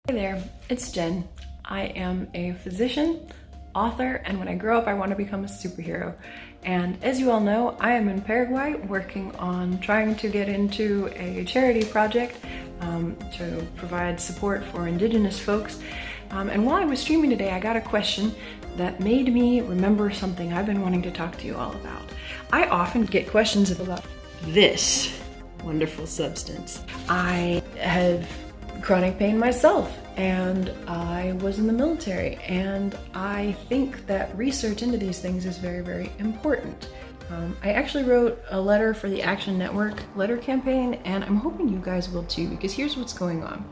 Hey there, it's Jen. I am a physician, author, and when I grow up I want to become a superhero. And as you all know, I am in Paraguay working on trying to get into a charity project to provide support for indigenous folks. And while I was streaming today, I got a question that made me remember something I've been wanting to talk to you all about. I often get questions about this wonderful substance. I have chronic pain myself, and I was in the military, and I think that research into these things is very, very important. I actually wrote a letter for the Action Network letter campaign, and I'm hoping you guys will too, because here's what's going on.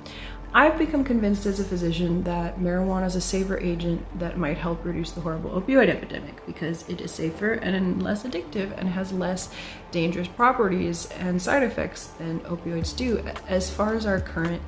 I've become convinced as a physician that marijuana is a safer agent that might help reduce the horrible opioid epidemic because it is safer and less addictive and has less dangerous properties and side effects than opioids do, as far as our current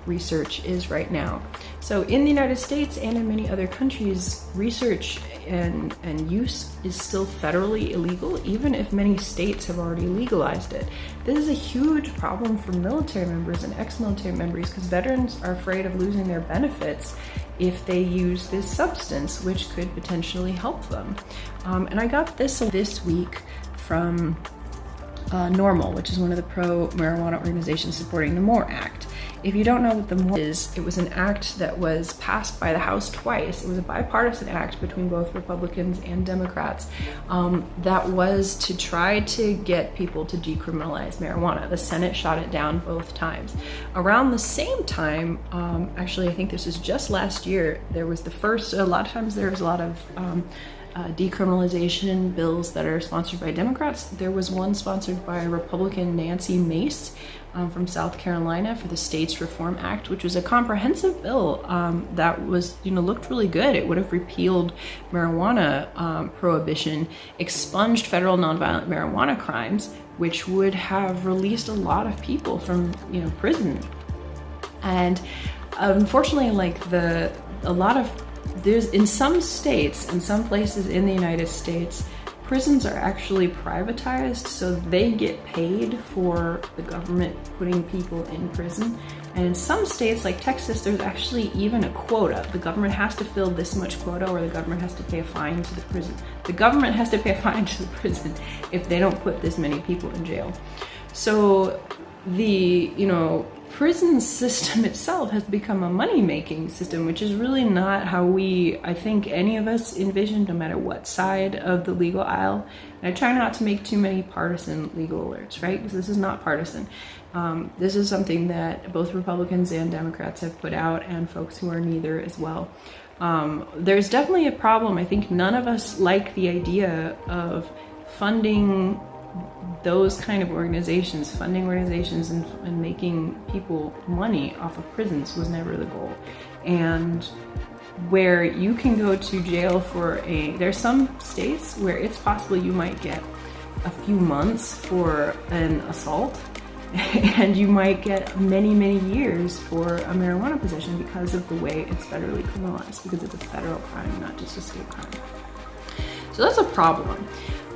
research is right now. So in the United States and in many other countries, research and use is still federally illegal, even if many states have already legalized it. This is a huge problem for military members and ex-military members because veterans are afraid of losing their benefits if they use this substance, which could potentially help them. And I got this week from NORML, which is one of the pro-marijuana organizations supporting the MORE Act. If you don't know what the MORE is, it was an act that was passed by the House twice. It was a bipartisan act between both Republicans and Democrats that was to try to get people to decriminalize marijuana. The Senate shot it down both times. Around the same time, actually I think this was just last year, there was the first, a lot of times there was a lot of decriminalization bills that are sponsored by Democrats. There was one sponsored by Republican Nancy Mace from South Carolina for the States Reform Act, which was a comprehensive bill that was, looked really good. It would have repealed marijuana prohibition, expunged federal nonviolent marijuana crimes, which would have released a lot of people from, prison. And unfortunately, there's in some states, in some places in the United States, prisons are actually privatized, so they get paid for the government putting people in prison. And in some states, like Texas, there's actually even a quota. The government has to fill this much quota, or the government has to pay a fine to the prison. The government has to pay a fine to the prison if they don't put this many people in jail. So the, prison system itself has become a money-making system, which is really not how I think any of us envisioned, no matter what side of the legal aisle. And I try not to make too many partisan legal alerts, right? Because this is not partisan. This is something that both Republicans and Democrats have put out, and folks who are neither as well. There's definitely a problem. I think none of us like the idea of funding those kind of organizations, funding organizations and making people money off of prisons was never the goal. And where you can go to jail there's some states where it's possible you might get a few months for an assault, and you might get many, many years for a marijuana possession because of the way it's federally criminalized, because it's a federal crime, not just a state crime. So that's a problem.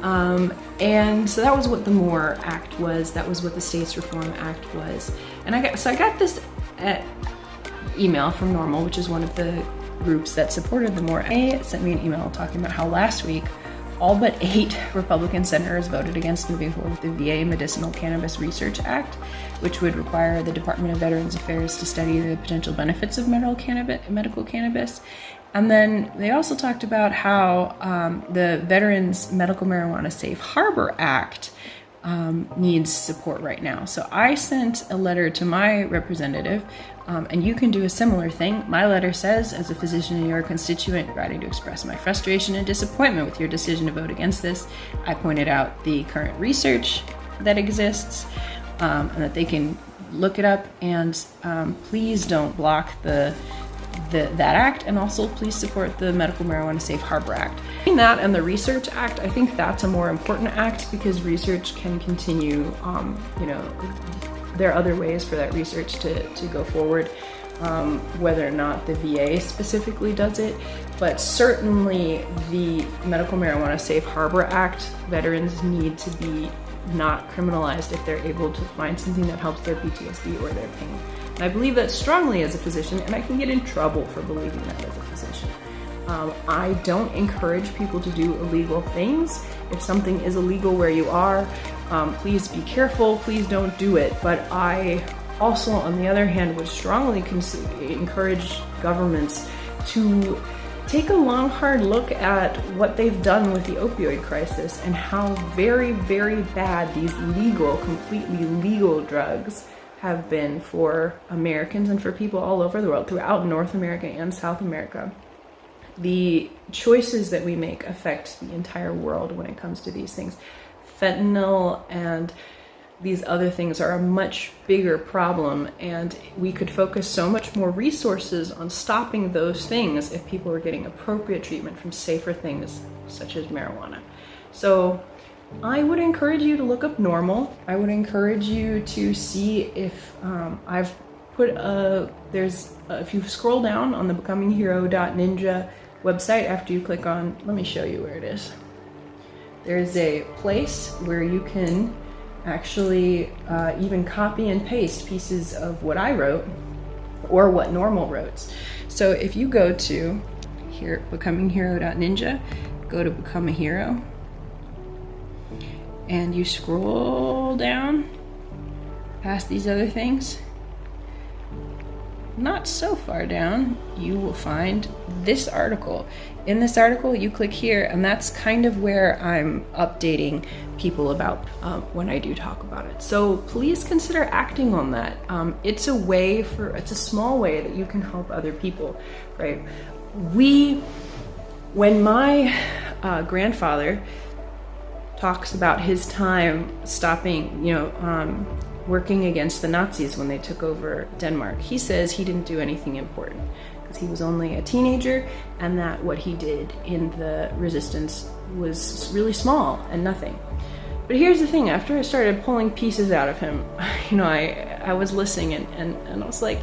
And so that was what the MORE Act was. That was what the States Reform Act was. And I got this email from NORML, which is one of the groups that supported the MORE Act. They sent me an email talking about how last week all but 8 Republican senators voted against moving forward with the VA Medicinal Cannabis Research Act, which would require the Department of Veterans Affairs to study the potential benefits of medical cannabis. And then they also talked about how the Veterans Medical Marijuana Safe Harbor Act needs support right now. So I sent a letter to my representative, and you can do a similar thing. My letter says, as a physician and your constituent, writing to express my frustration and disappointment with your decision to vote against this. I pointed out the current research that exists, and that they can look it up, and please don't block that act, and also please support the Medical Marijuana Safe Harbor Act. Between that and the Research Act, I think that's a more important act because research can continue. There are other ways for that research to go forward, whether or not the VA specifically does it, but certainly the Medical Marijuana Safe Harbor Act, veterans need to be not criminalized if they're able to find something that helps their PTSD or their pain. And I believe that strongly as a physician, and I can get in trouble for believing that as a physician. I don't encourage people to do illegal things. If something is illegal where you are, please be careful, please don't do it. But I also, on the other hand, would strongly encourage governments to take a long, hard look at what they've done with the opioid crisis and how very, very bad these legal, completely legal drugs have been for Americans and for people all over the world, throughout North America and South America. The choices that we make affect the entire world when it comes to these things. Fentanyl and these other things are a much bigger problem, and we could focus so much more resources on stopping those things if people were getting appropriate treatment from safer things such as marijuana. So I would encourage you to look up NORML. I would encourage you to see if I've put if you scroll down on the becominghero.ninja website after you click on, let me show you where it is. There's a place where you can actually even copy and paste pieces of what I wrote or what NORML wrote. So if you go to here, becominghero.ninja, go to Become a Hero, and you scroll down past these other things, not so far down, you will find this article. In this article, you click here, and that's kind of where I'm updating people about when I do talk about it. So please consider acting on that. It's a small way that you can help other people, right? When my grandfather talks about his time stopping, working against the Nazis when they took over Denmark, he says he didn't do anything important because he was only a teenager, and that what he did in the resistance was really small and nothing. But here's the thing, after I started pulling pieces out of him, I was listening and I was like,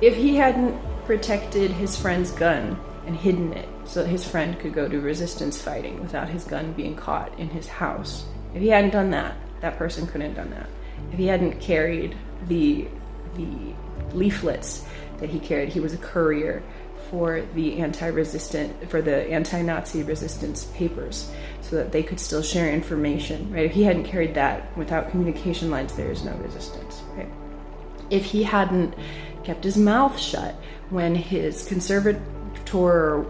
if he hadn't protected his friend's gun and hidden it so that his friend could go to resistance fighting without his gun being caught in his house, if he hadn't done that, that person couldn't have done that. If he hadn't carried the leaflets that he carried, he was a courier for the anti-Nazi resistance papers so that they could still share information, right? If he hadn't carried that, without communication lines, there is no resistance, right? If he hadn't kept his mouth shut when his conservator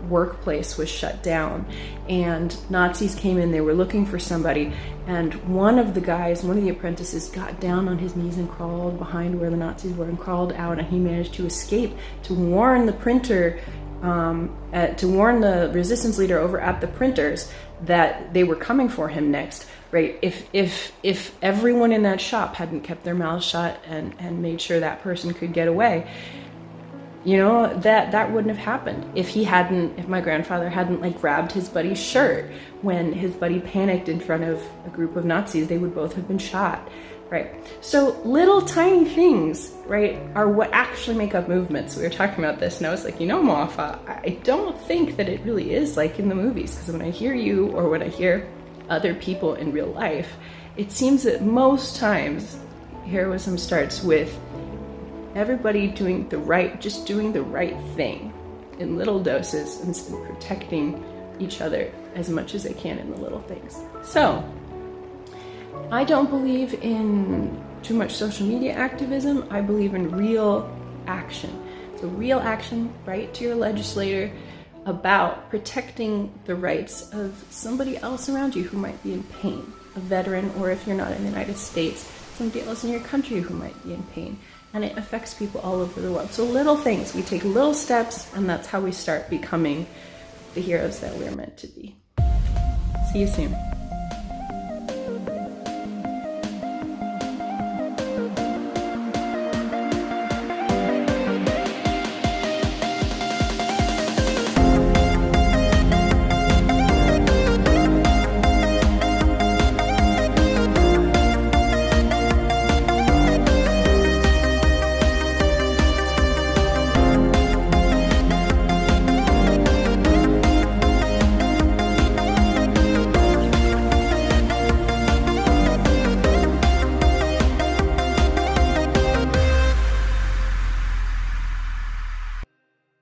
workplace was shut down and Nazis came in, they were looking for somebody, and one of the apprentices got down on his knees and crawled behind where the Nazis were and crawled out, and he managed to escape to warn the printer, to warn the resistance leader over at the printers that they were coming for him next, right? If everyone in that shop hadn't kept their mouths shut and made sure that person could get away, that wouldn't have happened if my grandfather hadn't grabbed his buddy's shirt when his buddy panicked in front of a group of Nazis. They would both have been shot, right? So little tiny things, right, are what actually make up movements. We were talking about this, and I was like, Moafa, I don't think that it really is like in the movies, because when I hear you or when I hear other people in real life, it seems that most times heroism starts with everybody doing the right thing in little doses and protecting each other as much as they can in the little things. So I don't believe in too much social media activism. I believe in real action. So real action, write to your legislator about protecting the rights of somebody else around you who might be in pain, a veteran, or if you're not in the United States, somebody else in your country who might be in pain. And it affects people all over the world. So little things, we take little steps, and that's how we start becoming the heroes that we're meant to be. See you soon.